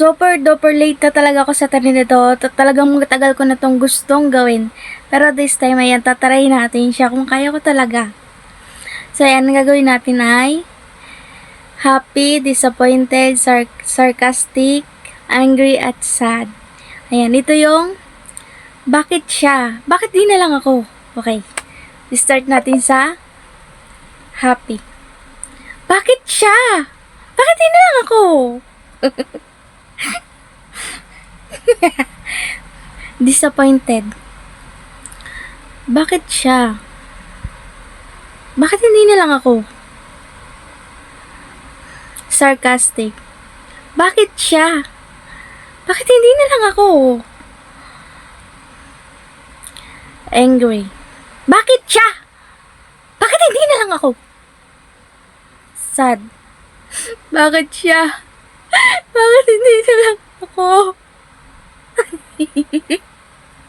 Super duper late na talaga ako sa tanin nito. Talagang matagal ko na tong gustong gawin. Pero this time, ayan, tatry natin siya kung kaya ko talaga. So, ayan, ang gagawin natin ay happy, disappointed, sarcastic, angry, at sad. Ayan, ito yung bakit siya? Bakit di na lang ako? Okay. Start natin sa happy. Bakit siya? Bakit di na lang ako? Disappointed. Bakit siya? Bakit hindi na lang ako? Sarcastic. Bakit siya? Bakit hindi na lang ako? Angry. Bakit siya? Bakit hindi na lang ako? Sad. Bakit siya? Bakit hindi na lang ako?